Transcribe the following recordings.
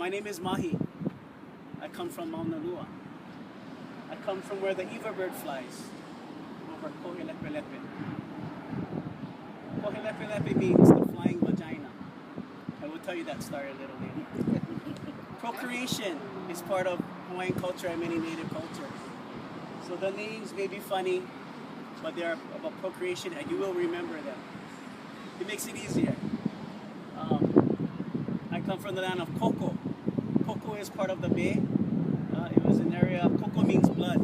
My name is Mahi. I come from Mauna Lua. I come from where the Eva bird flies, over Kohilepelepe. Kohilepelepe means the flying vagina. I will tell you that story a little later. Procreation is part of Hawaiian culture and many native cultures. So the names may be funny, but they are about procreation and you will remember them. It makes it easier. I come from the land of Koko. Koko is part of the bay. It was an area, Koko means blood.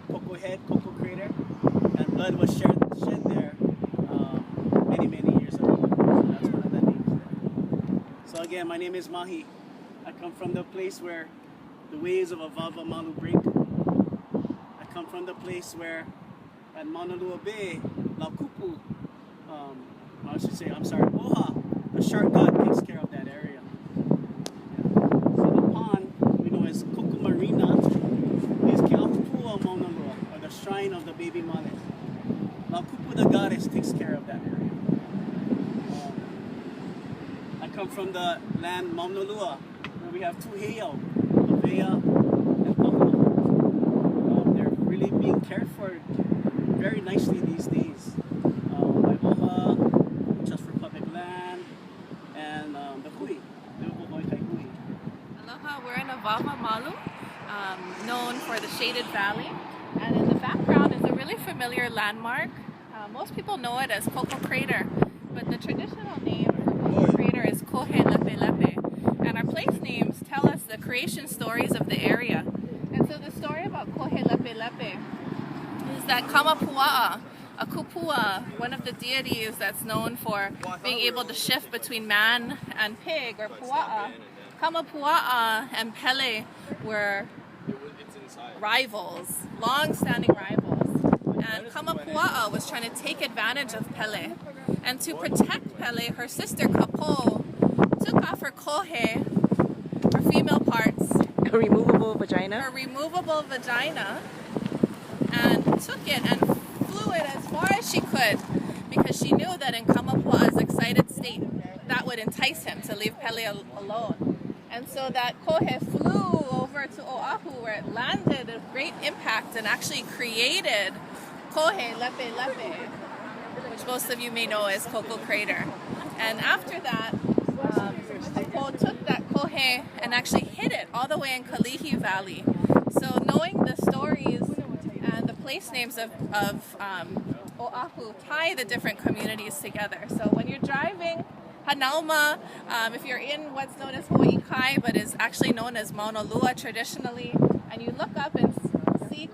Koko head, Koko crater, and blood was shed there many years ago. So that's one of the names there. So again, my name is Mahi. I come from the place where the waves of Avava Malu break. I come from the place where at Mauna Lua Bay, Laukupu, Oha, the shark god takes care of that area. So the pond, we know as Kukumarina, is Ke'ahupua Mauna Lua, or the shrine of the baby male. Laukupu, the goddess, takes care of that area. I come from the land Mauna Lua, where we have two heiau, Avea and Pahua. They're really being cared for very nicely these days. Wai'oha, just for public land, and the hui, the Iwi Hike. Aloha, we're in Avava Malu, known for the shaded valley, and in the background is a really familiar landmark. Most people know it as Koko Crater, but the traditional name for Koko Crater is Kohilepelepe, and our place names tell us the creation stories of the area. And so the story about Kohilepelepe is that Kamapua'a, a kupua, one of the deities that's known for being able to shift between man and pig, or pua'a, Kamapua'a and Pele were rivals, long-standing rivals. And Kamapua'a was trying to take advantage of Pele. And to protect Pele, her sister Kapo took off her kohe, her female parts, A removable vagina? her removable vagina, and took it and flew it as far as she could, because she knew that in Kamapua'a's excited state, that would entice him to leave Pele alone. And so that kohe flew over to Oahu, where it landed with great impact and actually created Kohilepelepe, which most of you may know as Koko Crater. And after that, Kapo took that kohe and actually hid it all the way in Kalihi Valley. So knowing the stories and the place names of Oahu tie the different communities together. So when you're driving Hanauma, if you're in what's known as Iwi Hike, but is actually known as Mauna Lua traditionally, and you look up and see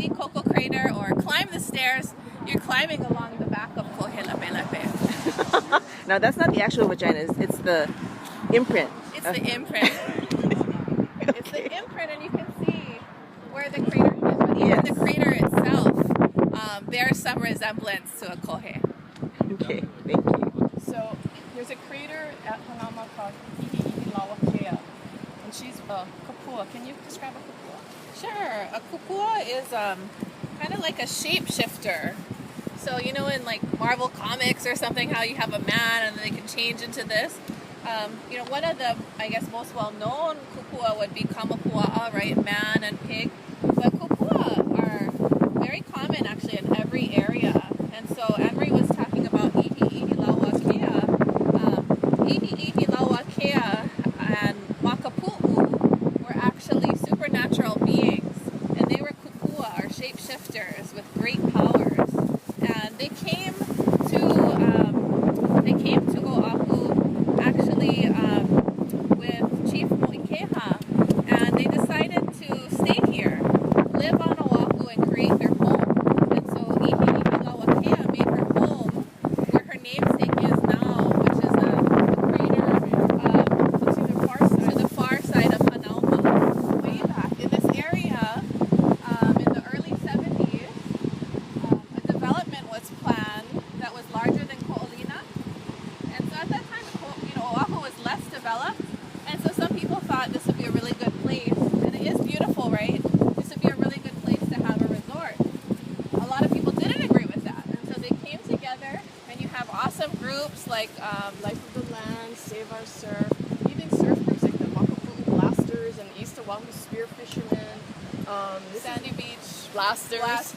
Koko Crater or climb the stairs, you're climbing along the back of Kohilepelepe. Now that's not the actual vagina, it's the imprint. It's the imprint. It's the imprint, and you can see where the crater is, but even the crater itself bears some resemblance to a kohe. Okay, thank you. So there's a crater at Hanauma called Iwi, and she's a kupua. Can you describe a kupua? Sure. A kupua is kind of like a shapeshifter. So you know in like Marvel Comics or something how you have a man and they can change into this. You know, one of the, I guess, most well-known kupua would be Kamapua'a, right? Man and pig. But kupua are very common actually in every area. And so Anne-Marie was talking about Ihi Lawakea and Makapu'u were actually supernatural beings. And they were kupua, or shapeshifters, with great powers. And they came to Oahu actually with Chief Moikeha, and they decided to stay here, live on Oahu, and create their home. And so Ihi Lawakea made her home where her namesake is now, which is a crater to the far side of Hanauma. Way back in this area, in the early 70s, a development was planned that was larger than Ko'olina. And so at that time, Oahu was less developed, and so some people thought this would be a really good place, and it is beautiful, right? This would be a really good place to have a resort. A lot of people didn't agree with that, and so they came together, and you have awesome groups like Life of the Land, Save Our Surf, even surf groups like the Makapu'u Wahoo spear fishermen, Sandy Beach blasters.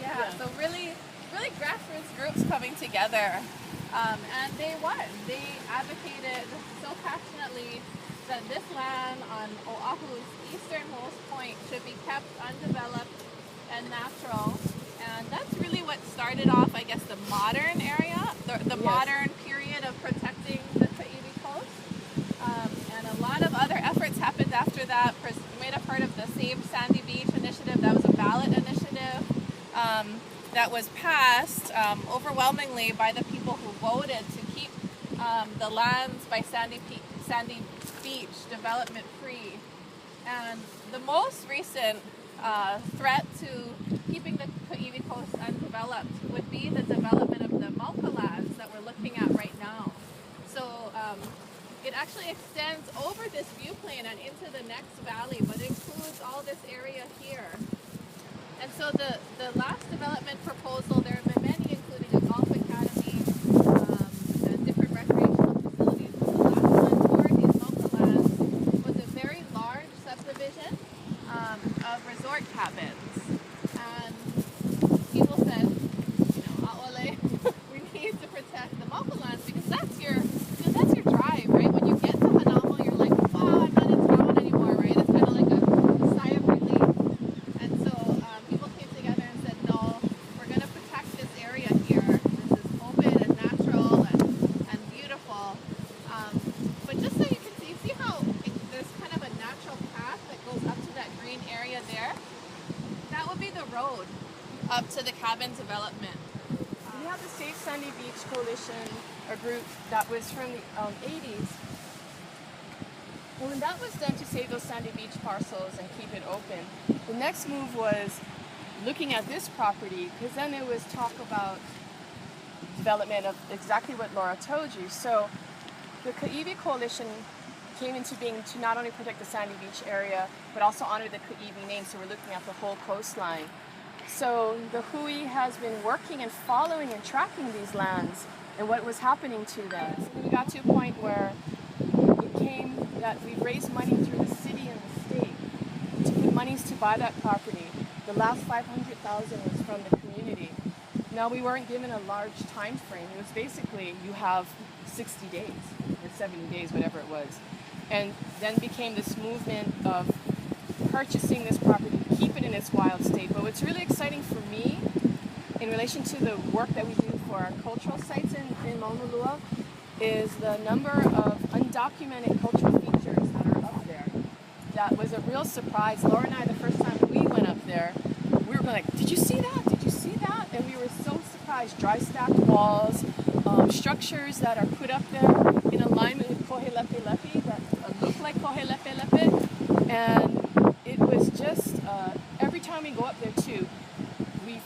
Yeah. So really grassroots groups coming together, and they won. They advocated so passionately that this land on Oahu's easternmost point should be kept undeveloped and natural. And that's really what started off, I guess, the modern area, the modern period of protecting the Ka Iwi coast. And a lot of other efforts happened after that. You might have heard of the Save Sandy Beach initiative. That was a ballot initiative that was passed overwhelmingly by the people who voted to keep the lands by Sandy Beach development free. And the most recent threat to keeping the Ka Iwi coast undeveloped would be the development of the Mauka lands that we're looking at right now. So it actually extends over this viewplane and into the next valley, but it includes all this area here. And so the last development proposal, there have been many, including a golf academy and different recreational facilities. But the last one for these Mauka lands was a very large subdivision of resort cabins. And people said, Aole, we need to protect the Mauka lands because that's your drive, right? When you get to Hanamo, you're like, wow, I'm not in town anymore, right? It's kind of like a sigh of relief. And so people came together and said, no, we're going to protect this area here. This is open and natural and beautiful. But just so you can see how there's kind of a natural path that goes up to that green area there? That would be the road up to the cabin development. We have the Save Sandy Beach Coalition, a group that was from the 80s. And when that was done to save those Sandy Beach parcels and keep it open, the next move was looking at this property, because then there was talk about development of exactly what Laura told you. So the Ka Iwi Coalition came into being to not only protect the Sandy Beach area, but also honor the Ka Iwi name, so we're looking at the whole coastline. So the Hui has been working and following and tracking these lands and what was happening to them. So we got to a point where it came that we raised money through the city and the state to put monies to buy that property. The last $500,000 was from the community. Now we weren't given a large time frame. It was basically you have 60 days or 70 days, whatever it was. And then became this movement of purchasing this property, keep it in its wild state. But what's really exciting for me in relation to the work that we do for our cultural sites in Maunalua is the number of undocumented cultural features that are up there. That was a real surprise. Laura and I, the first time we went up there, we were like, did you see that? Did you see that? And we were so surprised. Dry stacked walls, structures that are put up there in alignment with Kohelepe that look like Kohelepe. And it was just, every time we go up there too, we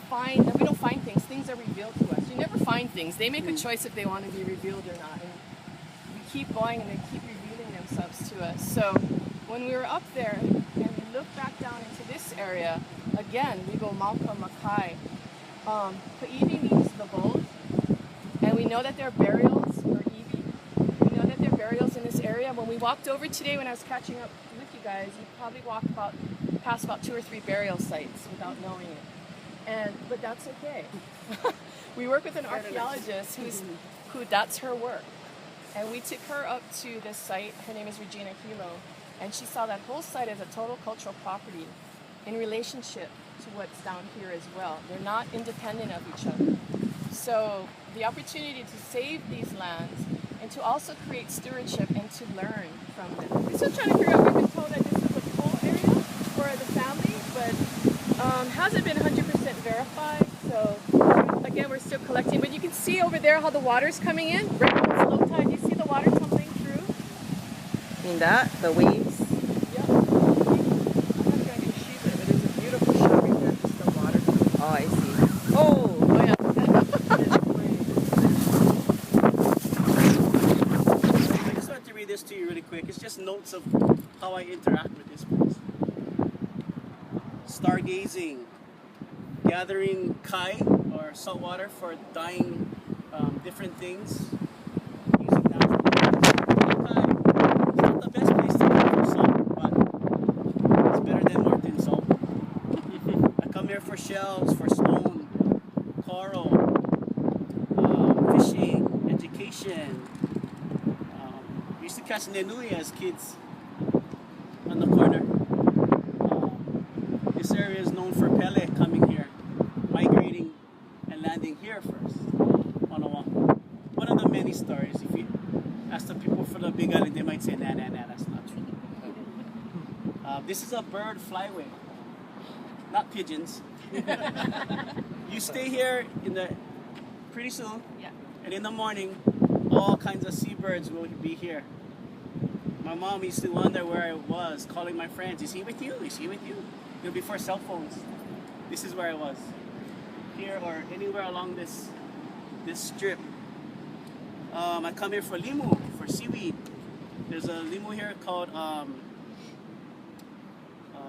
don't find things. Things are revealed to us. You never find things. They make a choice if they want to be revealed or not. And we keep going and they keep revealing themselves to us. So when we were up there and we look back down into this area, again, we go Mauka Makai. Ka Iwi means the bold. And we know that there are burials for Iwi. We know that there are burials in this area. When we walked over today, when I was catching up with you guys, you probably walked past about 2 or 3 burial sites without knowing it. But that's okay. We work with an archaeologist who that's her work. And we took her up to this site. Her name is Regina Hilo. And she saw that whole site as a total cultural property in relationship to what's down here as well. They're not independent of each other. So the opportunity to save these lands and to also create stewardship and to learn from them. We're still trying to figure out, we've been told that this is a full area for the family, but hasn't been 100% verified. So again, we're still collecting. But you can see over there how the water's coming in. Right when it's low tide, you see the water tumbling through? In that, the waves. Yeah. I'm not going to shoot it, but there's a beautiful shot right there, just the water coming. Oh, I see. Oh, Oh yeah. I just want to read this to you really quick. It's just notes of how I interact with this place. Stargazing, gathering kai or salt water for dyeing different things. Using natural kai. It's not the best place to go for salt, but shells, for stone, coral, fishing, education. We used to catch nenui as kids on the corner. This area is known for pele coming here, migrating and landing here first on Oahu. One of the many stories. If you ask the people for the Big Island, they might say, nah, that's not true. This is a bird flyway, not pigeons. You stay here pretty soon, and in the morning, all kinds of seabirds will be here. My mom used to wonder where I was, calling my friends, is he with you? Is he with you? Before cell phones. This is where I was. Here or anywhere along this strip. I come here for limu, for seaweed. There's a limu here called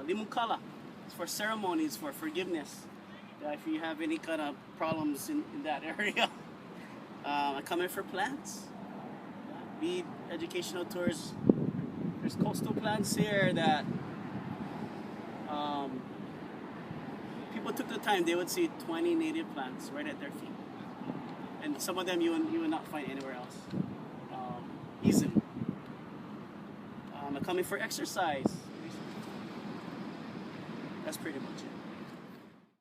limu kala. It's for ceremonies, for forgiveness. If you have any kind of problems in that area. I come here for plants. Lead educational tours. There's coastal plants here that people took the time. They would see 20 native plants right at their feet. And some of them you would not find anywhere else. Easily. I'm coming for exercise. That's pretty much it.